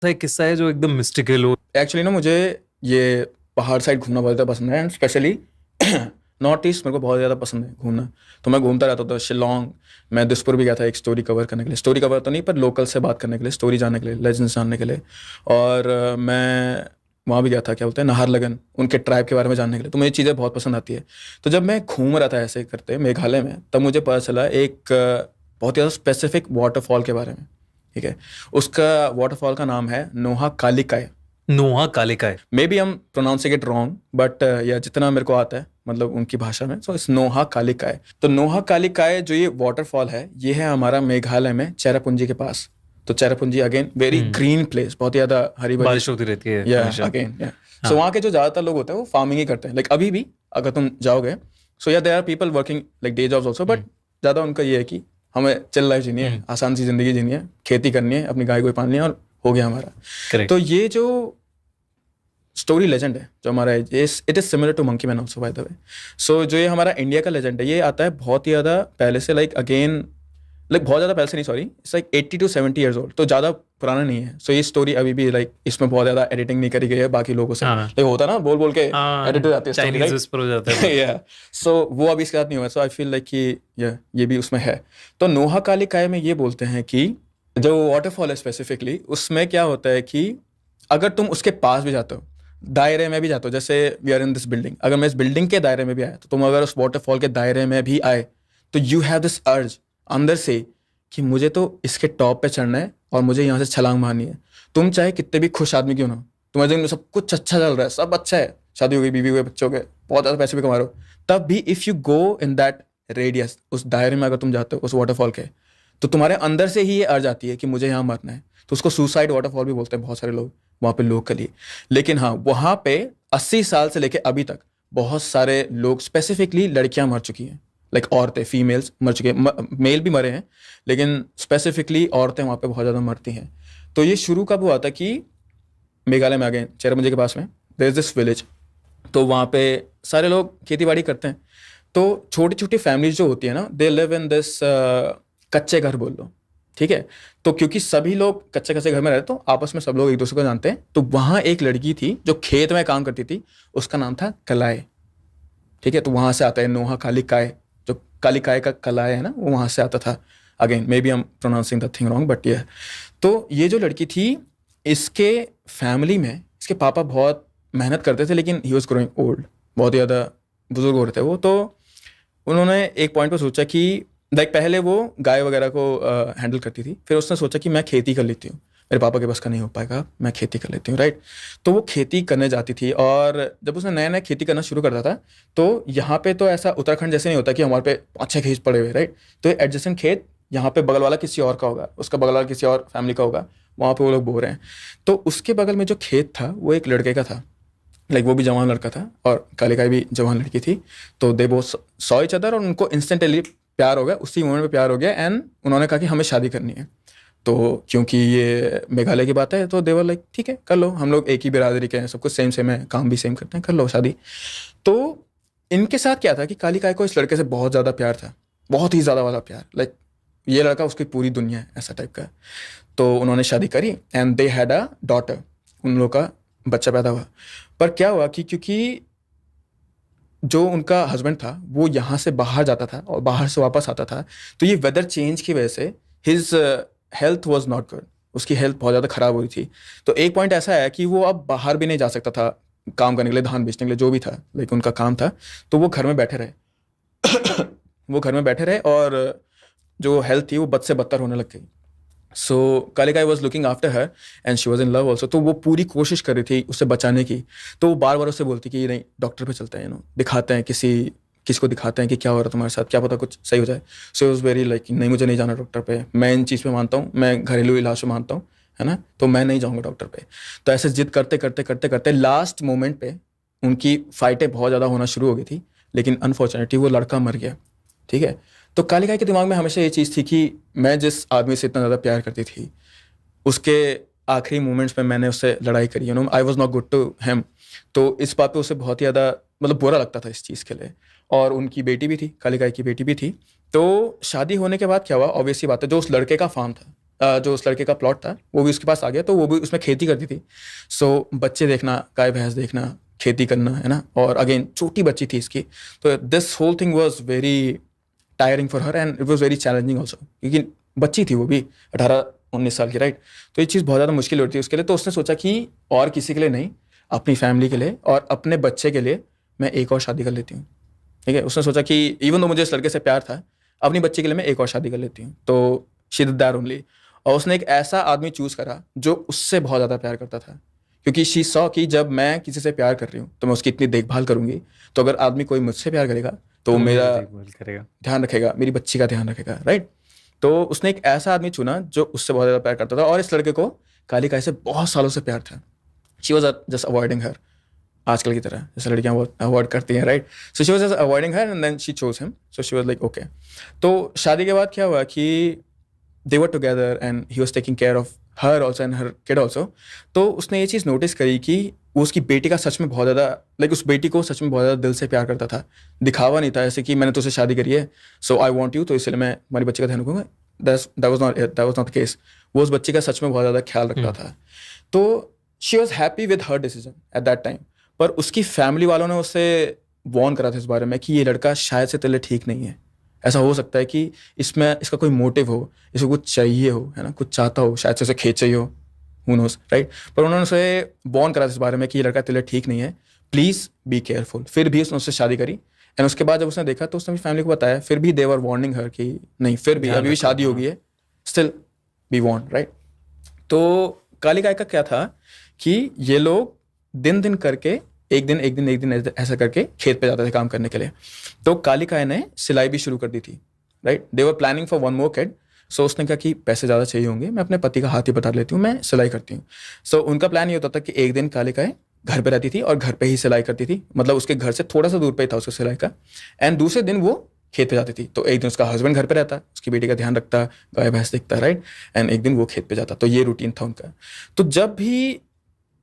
एक किस्सा है जो एकदम मिस्टिकल हो? एक्चुअली ना मुझे ये पहाड़ साइड घूमना बहुत ज़्यादा पसंद है, एंड स्पेशली नॉर्थ ईस्ट मेरे को बहुत ज़्यादा पसंद है घूमना। तो मैं घूमता रहता था शिलोंग। मैं दिसपुर भी गया था एक स्टोरी कवर करने के लिए, स्टोरी कवर तो नहीं पर लोकल से बात करने के लिए, स्टोरी जानने के लिए, लेजेंड्स जानने के लिए। और मैं वहाँ भी गया था, क्या बोलते हैं, नाहरलगन, उनके ट्राइब के बारे में जानने के लिए। तो मुझे चीज़ें बहुत पसंद आती है। तो जब मैं घूम रहा था ऐसे करते मेघालय में, तब मुझे पता चला एक बहुत ज़्यादा स्पेसिफिक वाटरफॉल के बारे में। ठीक है, उसका वाटरफॉल का नाम है नोहा कालिकाय। नोहा कालिकाय। मे बी हम प्रोनाउंसिंग इट रॉन्ग, बट या जितना मेरे को आता है मतलब उनकी भाषा में, सो इस नोहा कालिकाय। तो नोहा कालिकाय जो ये वाटरफॉल है, ये है हमारा मेघालय में चेरापूंजी के पास। तो Cherrapunji again very green place, बहुत ही ज्यादा हरी भरी, बारिश होती रहती है या हमेशा। अगेन या हाँ। सो वहाँ के जो ज्यादातर लोग होते हैं वो फार्मिंग ही करते हैं। लाइक अभी भी अगर तुम जाओगे, सो या there are people working like day jobs also, but ज्यादा उनका ये है कि हमें चिल लाइफ जीनी है, आसान सी जिंदगी जीनी है, खेती करनी है, अपनी गाय को पालनी है और हो गया हमारा। करेक्ट। तो ये जो स्टोरी लेजेंड है जो हमारा, it is similar to monkey man also by the way. So जो ये हमारा इंडिया का लेजेंड है, ये आता है बहुत ही ज़्यादा पहले से, लाइक अगेन लाइक बहुत ज़्यादा पहले से नहीं, sorry, it's like 80 to 70 years old, तो ज़्यादा पुराना नहीं है। सो ये स्टोरी अभी भी लाइक इसमें बहुत ज़्यादा एडिटिंग नहीं करी गई है बाकी लोगों से। हाँ। लाइक होता है ना, बोल बोल के एडिट हो जाती है स्टोरी, चाइनीज पर हो जाता है। या सो वो अभी इसके साथ नहीं हुआ। सो आई फील लाइक कि ये भी उसमें है। तो नोहा कालिकाय में ये बोलते हैं कि जो वाटरफॉल है स्पेसिफिकली, उसमें क्या होता है कि अगर तुम उसके पास भी जाते हो, दायरे में भी जाते हो, जैसे we are in this building, अगर मैं इस बिल्डिंग के दायरे में भी आया, तो तुम अगर उस वाटरफॉल के दायरे में भी आए, तो यू हैव दिस अर्ज अंदर से कि मुझे तो इसके टॉप पे चढ़ना है और मुझे यहाँ से छलांग मारनी है। तुम चाहे कितने भी खुश आदमी क्यों ना हो, तुम्हारे जिंदगी में सब कुछ अच्छा चल रहा है, सब अच्छा है, शादी हो गई, बीवी हुए, बच्चे हो गए, बहुत ज़्यादा पैसे भी कमा रहे हो, तब भी if you go in that radius, उस दायरे में अगर तुम जाते हो उस वाटरफॉल के, तो तुम्हारे अंदर से ही ये अर्ज आती है कि मुझे यहाँ मरना है। तो उसको सुसाइड वाटरफॉल भी बोलते हैं बहुत सारे लोग वहाँ पे लोकली। लेकिन हाँ, वहाँ पे 80 साल से लेके अभी तक बहुत सारे लोग, स्पेसिफिकली लड़कियां मर चुकी हैं, लाइक औरतें, फीमेल्स मर चुकी हैं, मेल भी मरे हैं, लेकिन स्पेसिफिकली औरतें वहाँ पे बहुत ज़्यादा मरती हैं। तो ये शुरू कब हुआ था कि मेघालय में, अगेन चेरापूंजी के पास में देयर इज दिस विलेज। तो वहाँ पे सारे लोग खेती बाड़ी करते हैं। तो छोटी छोटी फैमिलीज जो होती है ना, दे लिव इन दिस कच्चे घर बोल लो, ठीक है। तो क्योंकि सभी लोग कच्चे कच्चे घर में रहते, तो आपस में सब लोग एक दूसरे को जानते हैं। तो वहाँ एक लड़की थी जो खेत में काम करती थी, उसका नाम था कलाय, ठीक है। तो वहाँ से आता है नोहा कालिकाय, जो कालिकाय का कलाय है ना, वो वहाँ से आता था। Again may be I am pronouncing the thing wrong, but ये। तो ये जो लड़की थी, इसके फैमिली में इसके पापा बहुत मेहनत करते थे, लेकिन ही वॉज ग्रोइंग ओल्ड, बहुत ही ज़्यादा बुजुर्ग हो रहे थे वो। तो उन्होंने एक पॉइंट पर सोचा कि लाइक पहले वो गाय वगैरह को हैंडल करती थी, फिर उसने सोचा कि मैं खेती कर लेती हूँ, मेरे पापा के बस का नहीं हो पाएगा, मैं खेती कर लेती हूँ, राइट। तो वो खेती करने जाती थी, और जब उसने नया नया खेती करना शुरू करता था, तो यहाँ पे तो ऐसा उत्तराखंड जैसे नहीं होता कि हमारे पे अच्छे खेत पड़े हुए, राइट। तो एडजेसेंट खेत यहाँ पे बगल वाला किसी और का होगा, उसका बगल वाला किसी और फैमिली का होगा, वहाँ पे वो लोग बो रहे हैं। तो उसके बगल में जो खेत था वो एक लड़के का था, लाइक वो भी जवान लड़का था और कालिकाई भी जवान लड़की थी। तो दे वो सॉ इच अदर, और उनको इंस्टेंटली प्यार हो गया, उसी मोमेंट पे प्यार हो गया, एंड उन्होंने कहा कि हमें शादी करनी है। तो क्योंकि ये मेघालय की बात है, तो देवर लाइक ठीक है कर लो, हम लोग एक ही बिरादरी के हैं, सब कुछ सेम सेम है, काम भी सेम करते हैं, कर लो शादी। तो इनके साथ क्या था कि कालिकाय को इस लड़के से बहुत ज़्यादा प्यार था, बहुत ही ज़्यादा वाला प्यार, लाइक ये लड़का उसकी पूरी दुनिया है, ऐसा टाइप का। तो उन्होंने शादी करी, and they had a daughter, उन लोग का बच्चा पैदा हुआ। पर क्या हुआ कि क्योंकि जो उनका हस्बैंड था वो यहाँ से बाहर जाता था और बाहर से वापस आता था, तो ये वेदर चेंज की वजह से his health was not good, उसकी हेल्थ बहुत ज़्यादा ख़राब हुई थी। तो एक पॉइंट ऐसा है कि वो अब बाहर भी नहीं जा सकता था काम करने के लिए, धान बेचने के लिए, जो भी था, लेकिन उनका काम था। तो वो घर में बैठे रहे वो घर में बैठे रहे, और जो हेल्थ थी वो बद से बदतर होने लग गई। सो कालिकाई was looking after her, and she was in love also. तो वो पूरी कोशिश कर रही थी उसे बचाने की। तो वो बार बार उससे बोलती कि नहीं, डॉक्टर पे चलते हैं, दिखाते हैं, किसी को दिखाते हैं कि क्या हो रहा है तुम्हारे साथ, क्या पता कुछ सही हो जाए। सो वॉज वेरी लाइक नहीं, मुझे नहीं जाना डॉक्टर पे, मैं इन चीज़ पे मानता हूँ, मैं घरेलू इलाज पे मानता हूँ, है ना, तो मैं नहीं जाऊँगा डॉक्टर पे। तो ऐसे जिद करते करते करते करते लास्ट मोमेंट पे उनकी फाइटें बहुत ज़्यादा होना शुरू हो गई थी, लेकिन अनफॉर्चुनेटली वो लड़का मर गया, ठीक है। तो कालिकाई के दिमाग में हमेशा ये चीज़ थी कि मैं जिस आदमी से इतना ज़्यादा प्यार करती थी, उसके आखिरी मोमेंट्स में मैंने उससे लड़ाई करी, I was not good to him. तो इस बात पे उसे बहुत ही ज़्यादा मतलब बुरा लगता था इस चीज़ के लिए। और उनकी बेटी भी थी, कालिकाई की बेटी भी थी। तो शादी होने के बाद क्या हुआ, ऑब्वियसली बात है, जो उस लड़के का फार्म था, जो उस लड़के का प्लॉट था वो भी उसके पास आ गया, तो वो भी उसमें खेती करती थी। सो बच्चे देखना, गाय भैंस देखना, खेती करना, है ना, और अगेन छोटी बच्ची थी इसकी, तो this whole thing was very tiring for her and it was very challenging also, क्योंकि बच्ची थी वो भी 18-19 साल की, राइट। तो ये चीज़ बहुत ज़्यादा मुश्किल होती है उसके लिए। तो उसने सोचा कि और किसी के लिए नहीं, अपनी फैमिली के लिए और अपने बच्चे के लिए मैं एक और शादी कर लेती हूँ, ठीक है। उसने सोचा कि इवन तो मुझे इस लड़के से प्यार था, अपनी बच्ची के लिए मैं एक और शादी कर लेती हूँ, तो शी डिड दैट ओनली। और उसने एक ऐसा आदमी चूज करा जो उससे बहुत ज़्यादा प्यार करता था, क्योंकि शी सॉ कि जब मैं किसी से प्यार कर रही हूँ तो मैं उसकी इतनी देखभाल करूंगी, तो अगर आदमी कोई मुझसे प्यार करेगा तो वो मेरा करेगा, ध्यान रखेगा, मेरी बच्ची का ध्यान रखेगा, राइट। तो उसने एक ऐसा आदमी चुना जो उससे बहुत ज़्यादा प्यार करता था, और इस लड़के को कालिका से बहुत सालों से प्यार था। She was just avoiding her, आजकल की तरह जैसे लड़कियां वो अवॉइड करती हैं, right. So she was just avoiding her and then she chose him, so she was like okay. तो शादी के बाद क्या हुआ कि they were together and he was taking care of her also and her kid also. तो उसने ये चीज़ नोटिस करी कि वो उसकी बेटी का सच में बहुत ज़्यादा, लाइक उस बेटी को सच में बहुत ज़्यादा दिल से प्यार करता था, दिखावा नहीं था ऐसे कि मैंने तुझसे शादी करी है सो आई वॉन्ट यू, तो इसलिए मैं हमारी बच्ची का ध्यान रखूंगा। That was not the case. वो उस बच्ची का सच में बहुत ज़्यादा ख्याल रखता था। तो she was happy with her decision at that time. पर उसकी फैमिली वालों ने उससे वॉर्न करा था इस बारे में कि ये लड़का शायद से तेरे लिए ठीक नहीं है, ऐसा हो सकता है कि इसमें इसका कोई मोटिव हो, इसको कुछ चाहिए हो, है ना, कुछ चाहता हो, शायद से उसे खेत चाहिए हो, हू नोस, राइट। पर उन्होंने उसे वॉर्न करा था इस बारे में कि ये लड़का तेरे लिए ठीक नहीं है, प्लीज़ बी केयरफुल। फिर भी उसने उससे शादी करी एंड उसके बाद जब उसने देखा तो उसने अपनी फैमिली को बताया, फिर भी दे वर वार्निंग हर कि नहीं, फिर भी अभी भी शादी हो गई है, स्टिल बी वॉर्न, राइट। तो कालिका का क्या था कि ये लोग दिन दिन करके एक दिन ऐसा करके खेत पे जाते थे काम करने के लिए। तो कालिका ने सिलाई भी शुरू कर दी थी, right. They were planning for one more kid. So उसने कहा कि पैसे ज़्यादा चाहिए होंगे, मैं अपने पति का हाथ ही बता लेती हूँ, मैं सिलाई करती हूँ। सो उनका प्लान ये होता था कि एक दिन कालिका घर पे रहती थी और घर पे ही सिलाई करती थी, मतलब उसके घर से थोड़ा सा दूर पे ही था उसका सिलाई का, एंड दूसरे दिन वो खेत पे जाती थी। तो एक दिन उसका हस्बैंड घर पे रहता, उसकी बेटी का ध्यान रखता, गाय भैंस देखता, राइट, एंड एक दिन वो खेत पे जाता। तो ये रूटीन था उनका। तो जब भी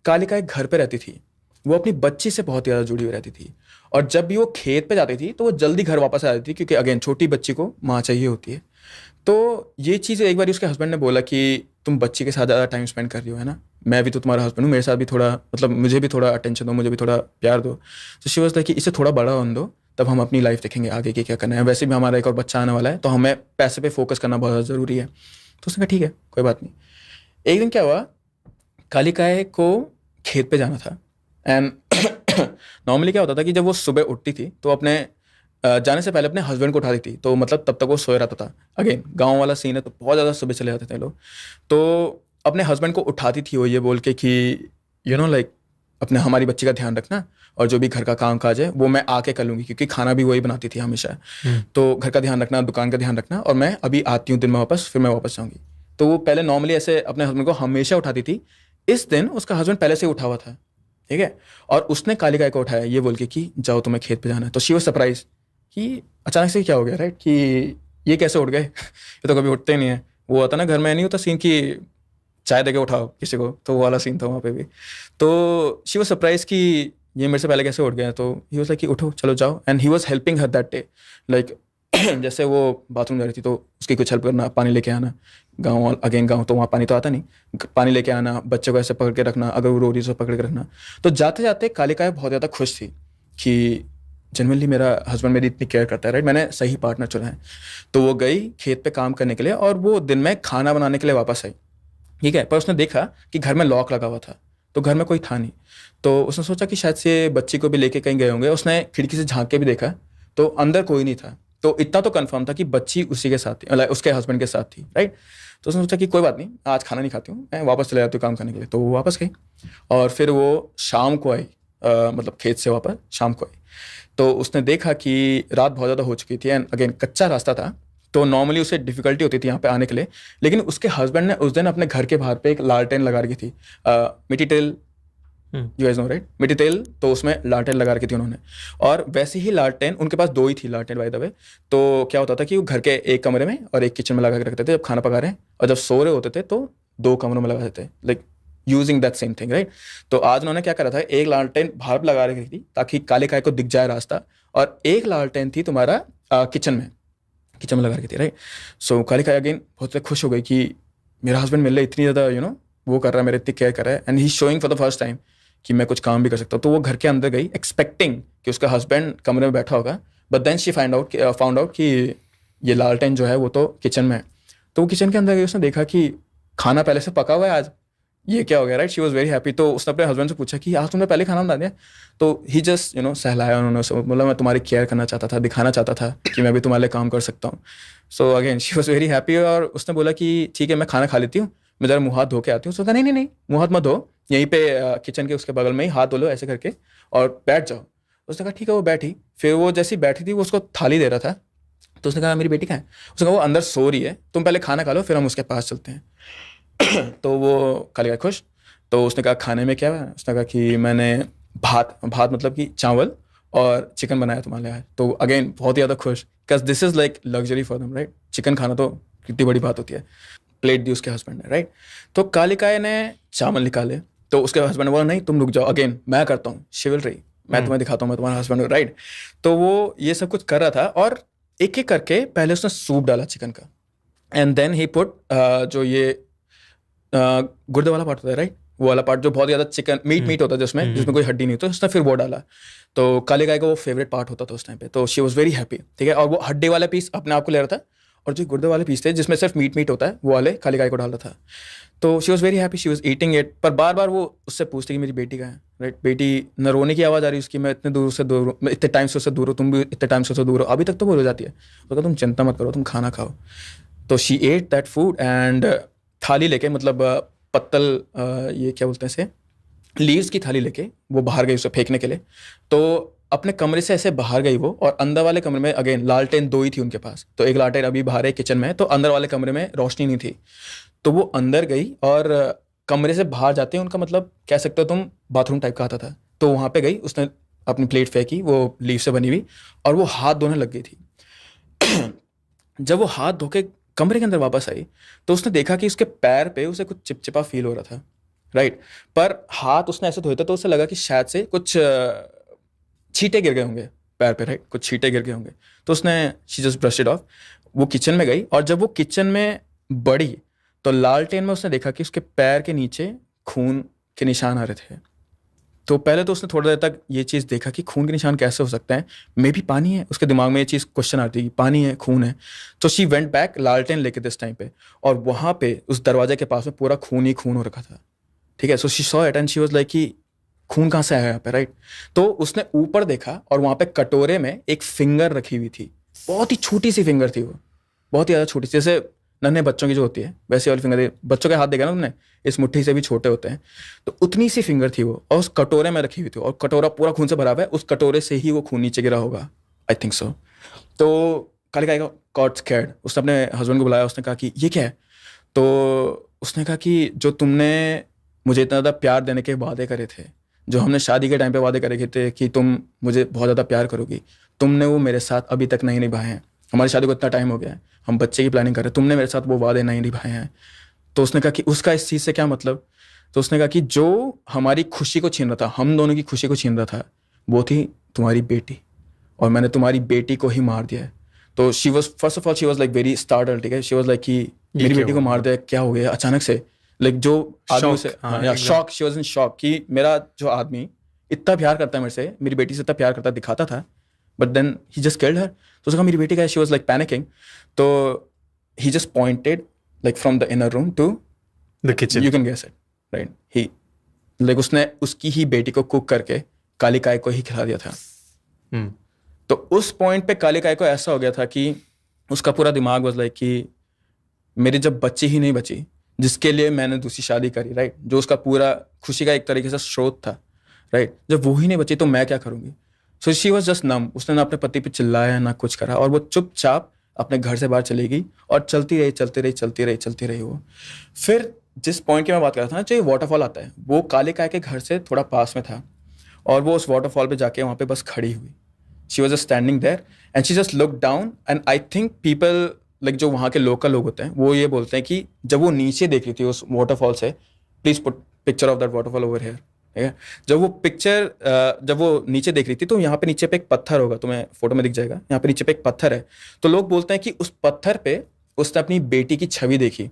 कालिका एक घर पे रहती थी, वो अपनी बच्ची से बहुत ज़्यादा जुड़ी हुई रहती थी, और जब भी वो खेत पे जाती थी तो वो जल्दी घर वापस आ जाती थी, क्योंकि अगेन छोटी बच्ची को माँ चाहिए होती है। तो ये चीज़ एक बार उसके हस्बैंड ने बोला कि तुम बच्ची के साथ ज़्यादा टाइम स्पेंड कर रही हो, है ना, मैं भी तो तुम्हारा हस्बैंड हूँ, मेरे साथ भी थोड़ा, मतलब मुझे भी थोड़ा अटेंशन दो, मुझे भी थोड़ा प्यार दो। तो शी वाज लाइक कि इसे थोड़ा बड़ा होने दो, तब हम अपनी लाइफ देखेंगे आगे की क्या करना है, वैसे भी हमारा एक और बच्चा आने वाला है, तो हमें पैसे पे फोकस करना बहुत ज़्यादा ज़रूरी है। तो उसने कहा ठीक है, कोई बात नहीं। एक दिन क्या हुआ, कालिकाय को खेत पे जाना था, एंड नॉर्मली क्या होता था कि जब वो सुबह उठती थी तो अपने जाने से पहले अपने हस्बैंड को उठा देती, तो मतलब तब तक वो सोए रहता था। अगेन गांव वाला सीन है तो बहुत ज़्यादा सुबह चले जाते थे लोग। तो अपने हस्बैंड को उठाती थी वो ये बोल के कि यू नो लाइक अपने हमारी बच्ची का ध्यान रखना, और जो भी घर का काम काज है वो मैं आके कर लूँगी, क्योंकि खाना भी वही बनाती थी हमेशा। तो घर का ध्यान रखना, दुकान का ध्यान रखना, और मैं अभी आती हूँ दिन में वापस, फिर मैं वापस जाऊँगी। तो वो पहले नॉर्मली ऐसे अपने हस्बैंड को हमेशा उठाती थी। इस दिन उसका हस्बैंड पहले से उठा हुआ था, ठीक है, और उसने कालिका को उठाया ये बोल के कि जाओ तुम्हें खेत पे जाना है। तो शी वाज सरप्राइज कि अचानक से क्या हो गया, राइट, कि ये कैसे उठ गए ये तो कभी उठते नहीं है। वो होता ना घर में नहीं होता सीन कि चाय दे के उठाओ किसी को, तो वो वाला सीन था वहाँ पे भी। तो शी वाज सरप्राइज कि ये मेरे से पहले कैसे उठ गए। तो ही वाज लाइक कि उठो चलो जाओ, and he was helping her that day, like जैसे वो बाथरूम जा रही थी तो उसकी कुछ हेल्प करना, पानी लेके आना, गाँव तो वहाँ पानी तो आता नहीं, पानी लेके आना, बच्चे को ऐसे पकड़ के रखना, अगर वो रो रही तो पकड़ के रखना। तो जाते जाते कालिका बहुत ज़्यादा खुश थी कि जनरली मेरा हस्बैंड मेरी इतनी केयर करता है, राइट, मैंने सही पार्टनर चुना है। तो वो गई खेत पे काम करने के लिए, और वो दिन में खाना बनाने के लिए वापस आई, ठीक है। पर उसने देखा कि घर में लॉक लगा हुआ था, तो घर में कोई था नहीं। तो उसने सोचा कि शायद से बच्ची को भी लेके कहीं गए होंगे। उसने खिड़की से झांक के भी देखा तो अंदर कोई नहीं था। तो इतना तो कंफर्म था कि बच्ची उसी के साथ थी, मतलब उसके हस्बैंड के साथ थी, राइट। तो उसने सोचा कि कोई बात नहीं, आज खाना नहीं खाती हूँ, मैं वापस चले जाती हूँ काम करने के लिए। तो वो वापस गई, और फिर वो शाम को आई, मतलब खेत से वापस शाम को आई। तो उसने देखा कि रात बहुत ज़्यादा हो चुकी थी, एंड अगेन कच्चा रास्ता था, तो नॉर्मली उसे डिफिकल्टी होती थी यहाँ पे आने के लिए। लेकिन उसके हस्बैंड ने उस दिन अपने घर के बाहर पे एक लालटेन लगा रखी थी, मिट्टी तेल, यू गाइस नो राइट, मिट्टी तेल, तो उसमें लालटेन लगा रखी थी उन्होंने। और वैसे ही लालटेन उनके पास 2 ही थी लालटेन बाय द वे। तो क्या होता था कि वो घर के एक कमरे में और एक किचन में लगा के रखते थे जब खाना पका रहे हैं, और जब सो रहे होते थे तो 2 कमरों में लगा देते, like using that same thing, right. तो आज उन्होंने क्या करा था, एक लालटेन बाहर लगा रखी थी ताकि काले काय को दिख जाए रास्ता, और एक लालटेन थी तुम्हारा किचन में लगा रखी थी, राइट। सो काले काय अगेन बहुत खुश हो गई कि मेरा हस्बैंड मेरे लिए इतनी ज़्यादा वो कर रहा है, मेरे इतनी केयर कर रहा है, and he showing for the first time कि मैं कुछ काम भी कर सकता हूँ। तो वो घर के अंदर गई एक्सपेक्टिंग कि उसका हस्बैंड कमरे में बैठा होगा, but then she found out कि ये लालटेन जो है वो तो किचन में है। तो वो किचन के अंदर गई, उसने देखा कि खाना पहले से पका हुआ है, आज ये क्या हो गया, right. She was very happy. तो उसने अपने हस्बैंड से पूछा कि आज तुमने पहले खाना बना दिया? तो ही जस्ट सहलाया उन्होंने, बोला मैं तुम्हारी केयर करना चाहता था, दिखाना चाहता था कि मैं भी तुम्हारे लिए काम कर सकता हूँ। So again she was very happy. और उसने बोला कि ठीक है मैं खाना खा लेती हूँ, मैं जरा मुँह हाथ धो के आती हूँ। उसने कहा नहीं, मुँह हाथ मत धो, यहीं पे किचन के उसके बगल में ही हाथ धो लो ऐसे करके और बैठ जाओ। उसने कहा ठीक है। वो बैठी, फिर वो जैसी बैठी थी वो उसको थाली दे रहा था। तो उसने कहा मेरी बेटी कहाँ है? उसने कहा वो अंदर सो रही है, तुम पहले खाना खा लो फिर हम उसके पास चलते हैं। तो वो काली खुश। तो उसने कहा खाने में क्या है? उसने कहा कि मैंने भात मतलब कि चावल और चिकन बनाया तुम्हारे लिए। तो अगेन बहुत ही ज़्यादा खुश, because this is like luxury for them, right. Chicken खाना तो कितनी बड़ी बात होती है। प्लेट दी उसके हस्बैंड ने, राइट। तो कालिकाय ने चावल निकाले, तो उसके हस्बैंड ने बोला नहीं तुम रुक जाओ, अगेन मैं करता हूँ, शिवलरी, मैं तुम्हें दिखाता हूँ, मैं तुम्हारा हस्बैंड हूँ, राइट। तो वो ये सब कुछ कर रहा था और एक एक करके पहले उसने सूप डाला चिकन का, एंड देन ही पुट जो ये गुर्दे वाला पार्ट होता है, राइट, वो वाला पार्ट जो बहुत ज़्यादा चिकन मीट होता है जिसमें कोई हड्डी नहीं होती, उसने फिर वो डाला। तो काले गाय का वो फेवरेट पार्ट होता था उस टाइम पे। तो शी वॉज वेरी हैप्पी, ठीक है। और वो हड्डी वाला पीस अपने आप को ले रहा था, और जो गुर्दे वाले पीस थे जिसमें सिर्फ मीट होता है वो वाले काली गाय को डाल रहा था। तो she was very happy, she was eating it. पर बार बार वो उससे पूछती कि मेरी बेटी कहाँ है, राइट। बेटी न रोने की आवाज़ आ रही उसकी, मैं इतने दूर से दूर, मैं इतने टाइम से उससे दूर हूँ, तुम भी इतने टाइम से उससे दूर हो, अभी तक तो बोल हो जाती है। तो कहा तुम चिंता मत करो, तुम खाना खाओ। तो she at that food and थाली लेके, मतलब पत्तल, ये क्या बोलते हैं इसे, लीव्स की थाली लेके वो बाहर गई उसे फेंकने के लिए। तो अपने कमरे से ऐसे बाहर गई वो, और अंदर वाले कमरे में अगेन लालटेन 2 ही थी उनके पास। तो एक लालटेन अभी बाहर है किचन में, तो अंदर वाले कमरे में रोशनी नहीं थी। तो वो अंदर गई और कमरे से बाहर जाते हैं, उनका मतलब कह सकते हो तुम बाथरूम टाइप का आता था। तो वहाँ पे गई, उसने अपनी प्लेट फेंकी वो लीव से बनी हुई, और वो हाथ धोने लग गई थी। जब वो हाथ धो के कमरे के अंदर वापस आई तो उसने देखा कि उसके पैर पे उसे कुछ चिपचिपा फील हो रहा था, राइट। पर हाथ उसने ऐसे धोया था तो उसे लगा कि शायद से कुछ छींटे गिर गए होंगे पैर पे, राइट, कुछ छींटे गिर गए होंगे। तो उसने she just brush it of. वो किचन में गई, और जब वो किचन में बढ़ी तो लालटेन में उसने देखा कि उसके पैर के नीचे खून के निशान आ रहे थे। तो पहले तो उसने थोड़ी देर तक ये चीज़ देखा कि खून के निशान कैसे हो सकते हैं, मे भी पानी है, उसके दिमाग में ये चीज़ क्वेश्चन आती है, पानी है, खून है। तो शी वेंट बैक लालटेन लेके दिस टाइम पे, और वहाँ पे उस दरवाजे के पास में पूरा खून ही खून हो रखा था, ठीक है। So she saw it and she was like कि खून कहाँ से आया यहाँ पे, राइट। तो उसने ऊपर देखा और वहाँ पे कटोरे में एक फिंगर रखी हुई थी, बहुत ही छोटी सी फिंगर थी वो, बहुत ही ज़्यादा छोटी सी, जैसे नन्हे बच्चों की जो होती है वैसे वाली फिंगर। बच्चों के हाथ देखा ना तुमने, इस मुट्ठी से भी छोटे होते हैं। तो उतनी सी फिंगर थी वो, और उस कटोरे में रखी हुई थी, और कटोरा पूरा खून से भरा हुआ है, उस कटोरे से ही वो खून नीचे गिरा होगा, आई थिंक सो। तो काली गाय गॉट स्कैर्ड, उसने अपने हस्बैंड को बुलाया, उसने कहा कि ये क्या है? तो उसने कहा कि जो तुमने मुझे इतना ज़्यादा प्यार देने के वादे करे थे, जो हमने शादी के टाइम पे वादे करे थे कि तुम मुझे बहुत ज़्यादा प्यार करोगी, तुमने वो मेरे साथ अभी तक नहीं निभाए हैं। हमारी शादी को इतना टाइम हो गया है, हम बच्चे की प्लानिंग कर रहे हैं, तुमने मेरे साथ वो वादे नहीं निभाए हैं। तो उसने कहा कि उसका इस चीज़ से क्या मतलब? तो उसने कहा कि जो हमारी खुशी को छीन रहा था, हम दोनों की खुशी को छीन रहा था, वो थी तुम्हारी बेटी, और मैंने तुम्हारी बेटी को ही मार दिया है। तो she was first of all she was like very startled, ठीक है। शी वॉज लाइक कि मेरी बेटी को मार दिया, क्या हो गया अचानक से, लाइक जो आदमी से shock, she was in shock कि मेरा जो आदमी इतना प्यार करता है मेरे से, मेरी बेटी से इतना प्यार करता दिखाता था, but then he just killed her. तो उसने कहा मेरी बेटी का है, शी वॉज लाइक पैनिकिंग। तो he just pointed like from the inner room to the kitchen, you can guess it, right. He like उसने उसकी ही बेटी को कुक करके कालिकाय को ही खिला दिया था। तो उस पॉइंट पे कालिकाय को ऐसा हो गया था कि उसका पूरा दिमाग वाज लाइक कि मेरी जब बच्ची ही नहीं बची जिसके लिए मैंने दूसरी शादी करी, राइट, जो उसका पूरा खुशी का एक तरीके से स्रोत था, राइट, जब वो ही नहीं बची तो मैं क्या करूँगी। सो शी वॉज जस्ट नम। उसने ना अपने पति पे चिल्लाया ना कुछ करा, और वो चुपचाप अपने घर से बाहर चली गई, और चलती रही वो। फिर जिस पॉइंट की मैं बात कर रहा था ना, जो ये वाटरफॉल आता है, वो कालिकाय के घर से थोड़ा पास में था, और वो उस वाटरफॉल पे जाके वहाँ पे बस खड़ी हुई। She was just standing there and she just look down, and I think people like जो वहाँ के लोकल लोग होते हैं वो ये बोलते हैं कि जब वो नीचे देख रही थी उस वाटरफॉल से, please put picture of that waterfall over here, ठीक है। जब वो नीचे देख रही थी तो यहाँ पे नीचे पे एक पत्थर होगा, तुम्हें फोटो में दिख जाएगा, यहाँ पे नीचे पे एक पत्थर है। तो लोग बोलते हैं कि उस पत्थर पे उसने अपनी बेटी की छवि देखी,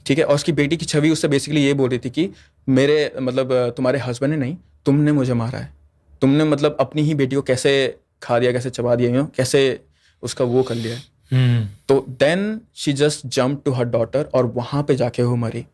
ठीक है, और उसकी बेटी की छवि उससे बेसिकली ये बोल रही थी कि मेरे मतलब तुम्हारे हस्बैंड ने नहीं, तुमने मुझे मारा है, तुमने मतलब अपनी ही बेटी को कैसे खा दिया, कैसे चबा दिया, कैसे उसका वो कर लिया है। तो then she just jump to her daughter और वहां पे जाके वो मरी।